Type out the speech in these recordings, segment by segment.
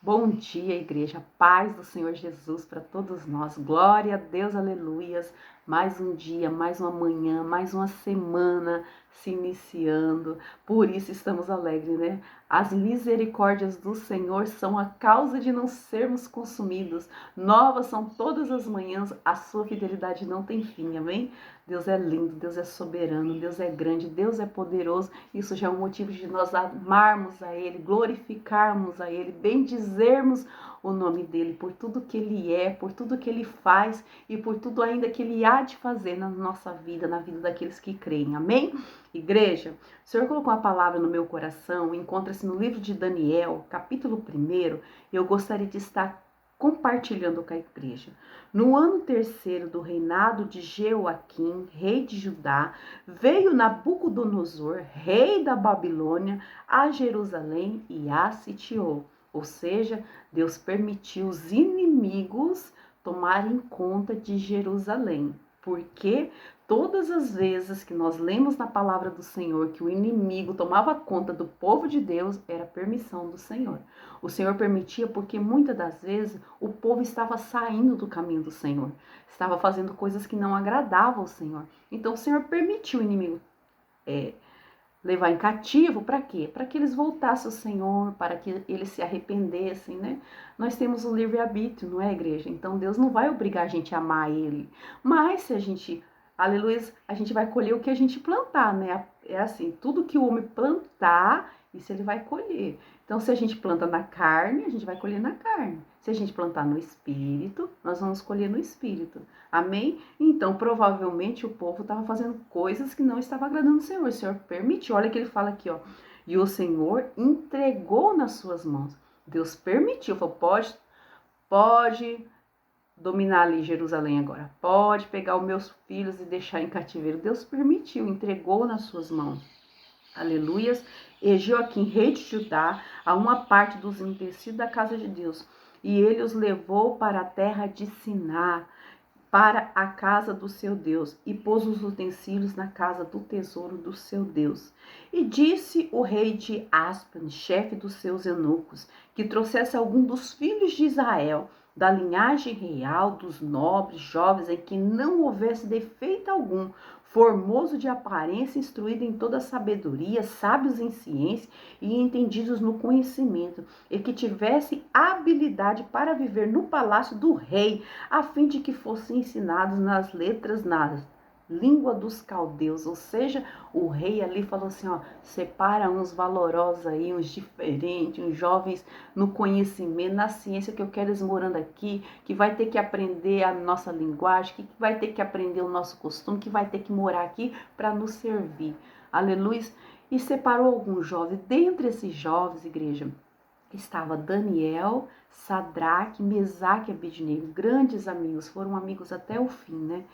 Bom dia, igreja. Paz do Senhor Jesus para todos nós. Glória a Deus, aleluias. Mais um dia, mais uma manhã, mais uma semana se iniciando. Por isso estamos alegres, né? As misericórdias do Senhor são a causa de não sermos consumidos. Novas são todas as manhãs, a sua fidelidade não tem fim, amém? Deus é lindo, Deus é soberano, Deus é grande, Deus é poderoso. Isso já é um motivo de nós amarmos a Ele, glorificarmos a Ele, bendizermos o nome dEle por tudo que Ele é, por tudo que Ele faz e por tudo ainda que Ele há de fazer na nossa vida, na vida daqueles que creem. Amém? Igreja, o Senhor colocou a palavra no meu coração, encontra-se no livro de Daniel, capítulo 1, eu gostaria de estar compartilhando com a igreja. No ano terceiro do reinado de Jeoaquim, rei de Judá, veio Nabucodonosor, rei da Babilônia, a Jerusalém e a sitiou. Ou seja, Deus permitiu os inimigos tomarem conta de Jerusalém. Porque todas as vezes que nós lemos na palavra do Senhor que o inimigo tomava conta do povo de Deus, era permissão do Senhor. O Senhor permitia porque muitas das vezes o povo estava saindo do caminho do Senhor, estava fazendo coisas que não agradavam ao Senhor. Então o Senhor permitiu o inimigo levar em cativo, para quê? Para que eles voltassem ao Senhor, para que eles se arrependessem, né? Nós temos o livre-arbítrio, não é, igreja? Então Deus não vai obrigar a gente a amar Ele, mas se a gente, aleluia, a gente vai colher o que a gente plantar, né? É assim, tudo que o homem plantar, isso ele vai colher. Então, se a gente planta na carne, a gente vai colher na carne. Se a gente plantar no espírito, nós vamos colher no espírito. Amém? Então, provavelmente o povo estava fazendo coisas que não estavam agradando o Senhor. O Senhor permitiu. Olha que ele fala aqui, ó. E o Senhor entregou nas suas mãos. Deus permitiu. Falou, pode dominar ali Jerusalém agora. Pode pegar os meus filhos e deixar em cativeiro. Deus permitiu, entregou nas suas mãos. Aleluias. E Joaquim, rei de Judá, a uma parte dos empecilhos da casa de Deus. E ele os levou para a terra de Siná, para a casa do seu Deus, e pôs os utensílios na casa do tesouro do seu Deus. E disse o rei de Aspan, chefe dos seus eunucos, que trouxesse algum dos filhos de Israel, da linhagem real, dos nobres, jovens, em que não houvesse defeito algum, formoso de aparência, instruído em toda sabedoria, sábios em ciência e entendidos no conhecimento, e que tivesse habilidade para viver no palácio do rei, a fim de que fossem ensinados nas letras, na língua dos caldeus. Ou seja, o rei ali falou assim, ó, separa uns valorosos aí, uns diferentes, uns jovens no conhecimento, na ciência, que eu quero eles morando aqui, que vai ter que aprender a nossa linguagem, que vai ter que aprender o nosso costume, que vai ter que morar aqui para nos servir. Aleluia. E separou alguns jovens. Dentre esses jovens, igreja, estava Daniel, Sadraque, Mesaque e Abednego, grandes amigos, foram amigos até o fim, né?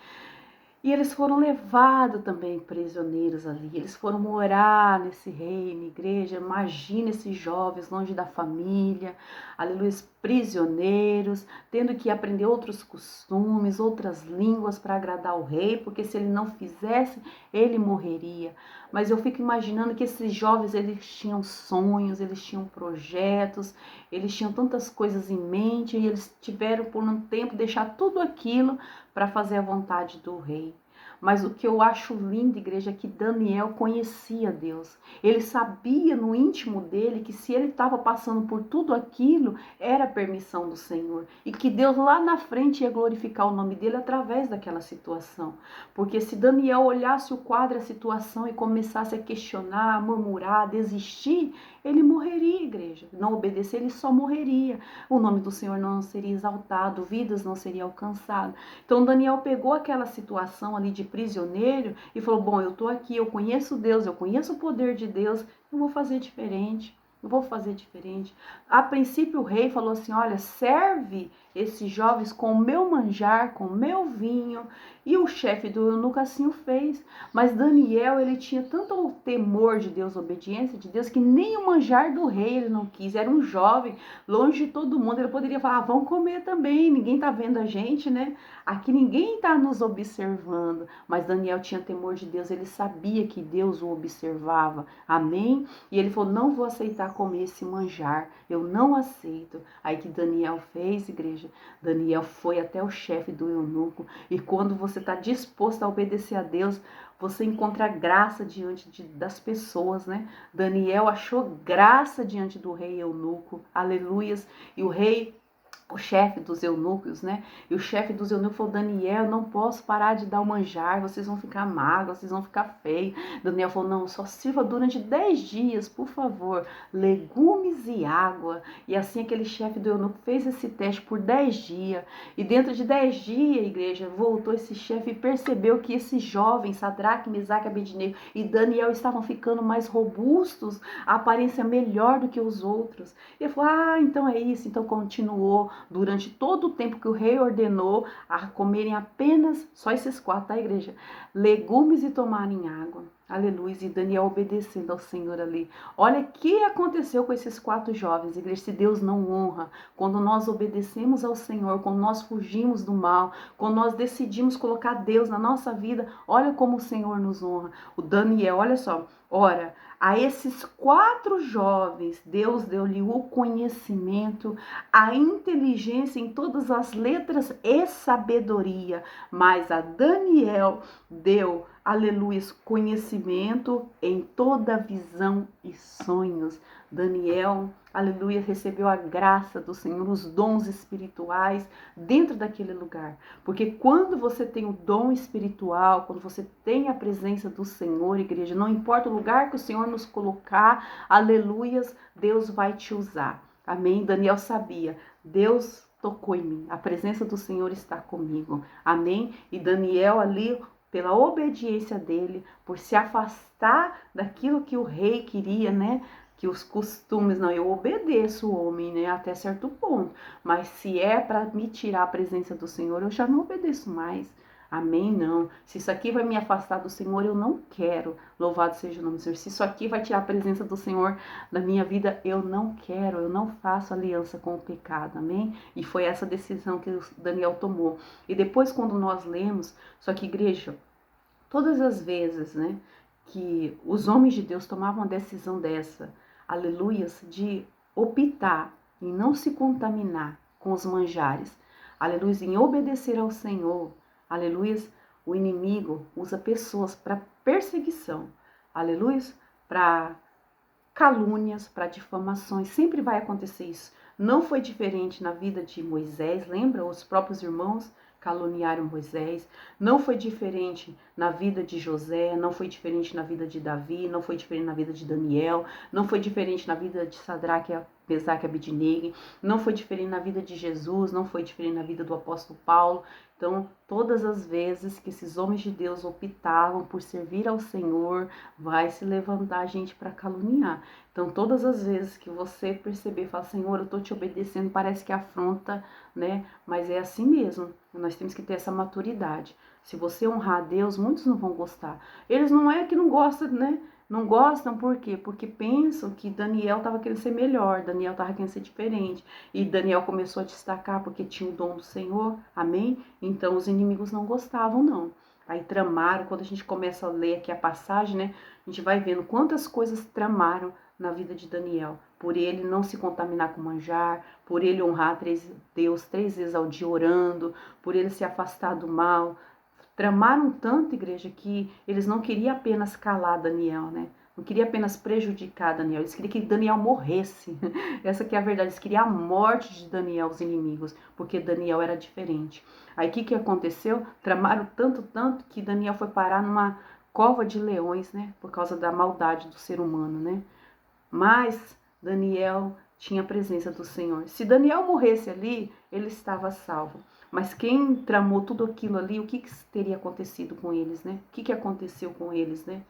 E eles foram levados também prisioneiros ali, eles foram morar nesse reino, igreja. Imagina esses jovens longe da família, aleluia, prisioneiros, tendo que aprender outros costumes, outras línguas para agradar o rei, porque se ele não fizesse, ele morreria. Mas eu fico imaginando que esses jovens, eles tinham sonhos, eles tinham projetos, eles tinham tantas coisas em mente, e eles tiveram por um tempo deixar tudo aquilo para fazer a vontade do rei. Mas o que eu acho lindo, igreja, é que Daniel conhecia Deus. Ele sabia no íntimo dele que se ele estava passando por tudo aquilo, era permissão do Senhor. E que Deus lá na frente ia glorificar o nome dele através daquela situação. Porque se Daniel olhasse o quadro, a situação, e começasse a questionar, a murmurar, a desistir, ele morreria, igreja. Não obedecer, ele só morreria. O nome do Senhor não seria exaltado, vidas não seriam alcançadas. Então Daniel pegou aquela situação ali de prisioneiro e falou, bom, eu estou aqui, eu conheço Deus, eu conheço o poder de Deus, eu vou fazer diferente. Eu vou fazer diferente. A princípio o rei falou assim, olha, serve esses jovens com o meu manjar, com o meu vinho. E o chefe do eunuco assim o fez. Mas Daniel, ele tinha tanto temor de Deus, obediência de Deus, que nem o manjar do rei ele não quis. Era um jovem, longe de todo mundo. Ele poderia falar, vamos comer também, ninguém tá vendo a gente, né? Aqui ninguém tá nos observando. Mas Daniel tinha temor de Deus, ele sabia que Deus o observava. Amém? E ele falou, não vou aceitar a comer esse manjar, eu não aceito. Aí que Daniel fez, igreja? Daniel foi até o chefe do eunuco, e quando você está disposto a obedecer a Deus, você encontra graça diante das pessoas, né? Daniel achou graça diante do rei eunuco, aleluias, e o chefe dos eunucos, né? E o chefe dos eunucos falou: Daniel, não posso parar de dar o manjar, vocês vão ficar magros, vocês vão ficar feios. Daniel falou: não, só sirva durante 10 dias, por favor, legumes e água. E assim aquele chefe do eunuco fez esse teste por 10 dias. E dentro de 10 dias, igreja, voltou esse chefe e percebeu que esses jovens, Sadraque, Mesaque, Abednego e Daniel estavam ficando mais robustos, a aparência melhor do que os outros. E ele falou: ah, então é isso. Então continuou durante todo o tempo que o rei ordenou a comerem apenas, só esses 4 da igreja, legumes e tomarem água. Aleluia. E Daniel obedecendo ao Senhor ali. Olha o que aconteceu com esses 4 jovens, igreja. Se Deus não honra, quando nós obedecemos ao Senhor, quando nós fugimos do mal, quando nós decidimos colocar Deus na nossa vida, olha como o Senhor nos honra. O Daniel, olha só, ora, a esses 4 jovens, Deus deu-lhe o conhecimento, a inteligência em todas as letras e sabedoria. Mas a Daniel deu, aleluia, conhecimento em toda visão e sonhos. Daniel, aleluia, recebeu a graça do Senhor, os dons espirituais dentro daquele lugar. Porque quando você tem o dom espiritual, quando você tem a presença do Senhor, igreja, não importa o lugar que o Senhor nos colocar, aleluias, Deus vai te usar. Amém? Daniel sabia, Deus tocou em mim, a presença do Senhor está comigo. Amém? E Daniel ali, pela obediência dele, por se afastar daquilo que o rei queria, né? Que os costumes, não, eu obedeço o homem, né, até certo ponto, mas se é para me tirar a presença do Senhor, eu já não obedeço mais. Amém? Não. Se isso aqui vai me afastar do Senhor, eu não quero. Louvado seja o nome do Senhor. Se isso aqui vai tirar a presença do Senhor da minha vida, eu não quero. Eu não faço aliança com o pecado. Amém? E foi essa decisão que Daniel tomou. E depois, quando nós lemos, só que igreja, todas as vezes, né, que os homens de Deus tomavam uma decisão dessa, aleluias, de optar em não se contaminar com os manjares, aleluias, em obedecer ao Senhor, aleluias, o inimigo usa pessoas para perseguição, aleluias, para calúnias, para difamações, sempre vai acontecer isso. Não foi diferente na vida de Moisés, lembra? Os próprios irmãos caluniaram Moisés. Não foi diferente na vida de José, não foi diferente na vida de Davi, não foi diferente na vida de Daniel, não foi diferente na vida de Sadraque, Mesaque e Abednego, não foi diferente na vida de Jesus, não foi diferente na vida do apóstolo Paulo. Então, todas as vezes que esses homens de Deus optavam por servir ao Senhor, vai se levantar gente para caluniar. Então, todas as vezes que você perceber, fala, Senhor, eu estou te obedecendo, parece que afronta, né? Mas é assim mesmo. Nós temos que ter essa maturidade. Se você honrar a Deus, muitos não vão gostar. Eles não é que não gostam, né? Não gostam por quê? Porque pensam que Daniel estava querendo ser melhor, Daniel estava querendo ser diferente. E Daniel começou a destacar porque tinha o dom do Senhor, amém? Então os inimigos não gostavam, não. Aí tramaram, quando a gente começa a ler aqui a passagem, né? A gente vai vendo quantas coisas tramaram na vida de Daniel. Por ele não se contaminar com manjar, por ele honrar Deus 3 vezes ao dia orando, por ele se afastar do mal. Tramaram tanto, igreja, que eles não queriam apenas calar Daniel, né? Não queriam apenas prejudicar Daniel, eles queriam que Daniel morresse. Essa que é a verdade, eles queriam a morte de Daniel, os inimigos, porque Daniel era diferente. Aí o que aconteceu? Tramaram tanto, que Daniel foi parar numa cova de leões, né? Por causa da maldade do ser humano, né? Mas Daniel tinha a presença do Senhor. Se Daniel morresse ali, ele estava salvo. Mas quem tramou tudo aquilo ali, o que teria acontecido com eles, né? O que aconteceu com eles, né?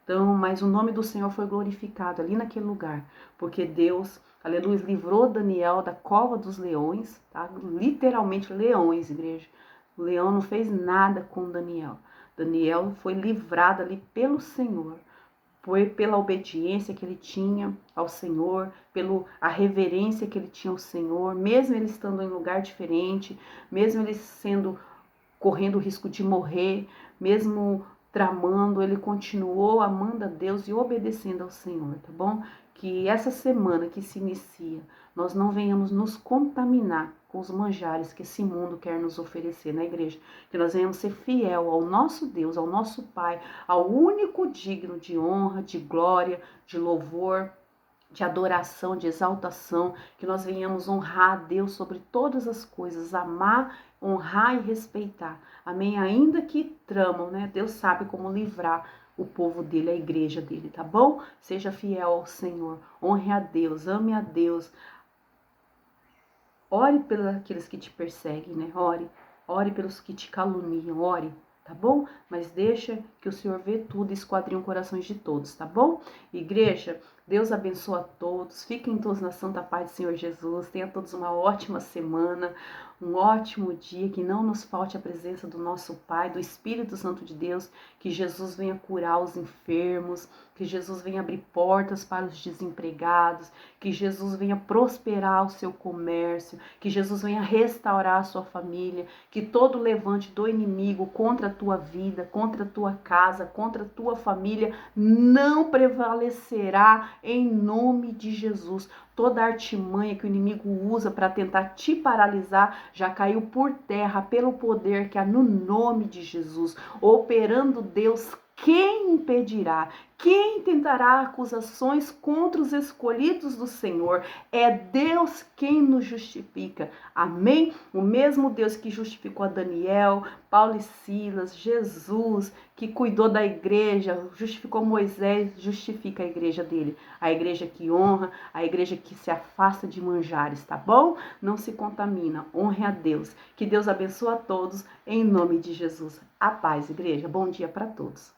Então, mas o nome do Senhor foi glorificado ali naquele lugar, porque Deus, aleluia, livrou Daniel da cova dos leões, tá? Literalmente leões, igreja. O leão não fez nada com Daniel. Daniel foi livrado ali pelo Senhor. Foi pela obediência que ele tinha ao Senhor, pela reverência que ele tinha ao Senhor, mesmo ele estando em lugar diferente, mesmo ele correndo o risco de morrer, mesmo tramando, ele continuou amando a Deus e obedecendo ao Senhor, tá bom? Que essa semana que se inicia, nós não venhamos nos contaminar com os manjares que esse mundo quer nos oferecer na igreja. Que nós venhamos ser fiel ao nosso Deus, ao nosso Pai, ao único digno de honra, de glória, de louvor, de adoração, de exaltação, que nós venhamos honrar a Deus sobre todas as coisas, amar, honrar e respeitar. Amém? Ainda que tramam, né? Deus sabe como livrar o povo dele, a igreja dele, tá bom? Seja fiel ao Senhor, honre a Deus, ame a Deus. Ore pelos aqueles que te perseguem, né? Ore pelos que te caluniam, ore, tá bom? Mas deixa que o Senhor vê tudo e esquadrinha os corações de todos, tá bom? Igreja, Deus abençoa a todos, fiquem todos na santa paz do Senhor Jesus, tenha todos uma ótima semana, um ótimo dia, que não nos falte a presença do nosso Pai, do Espírito Santo de Deus, que Jesus venha curar os enfermos, que Jesus venha abrir portas para os desempregados, que Jesus venha prosperar o seu comércio, que Jesus venha restaurar a sua família, que todo levante do inimigo contra a tua vida, contra a tua casa, contra a tua família, não prevalecerá em nome de Jesus. Toda artimanha que o inimigo usa para tentar te paralisar já caiu por terra pelo poder que há no nome de Jesus. Operando Deus, quem impedirá? Quem tentará acusações contra os escolhidos do Senhor? É Deus quem nos justifica. Amém? O mesmo Deus que justificou a Daniel, Paulo e Silas, Jesus, que cuidou da igreja, justificou Moisés, justifica a igreja dele. A igreja que honra, a igreja que se afasta de manjares, tá bom? Não se contamina, honre a Deus. Que Deus abençoe a todos, em nome de Jesus. A paz, igreja. Bom dia para todos.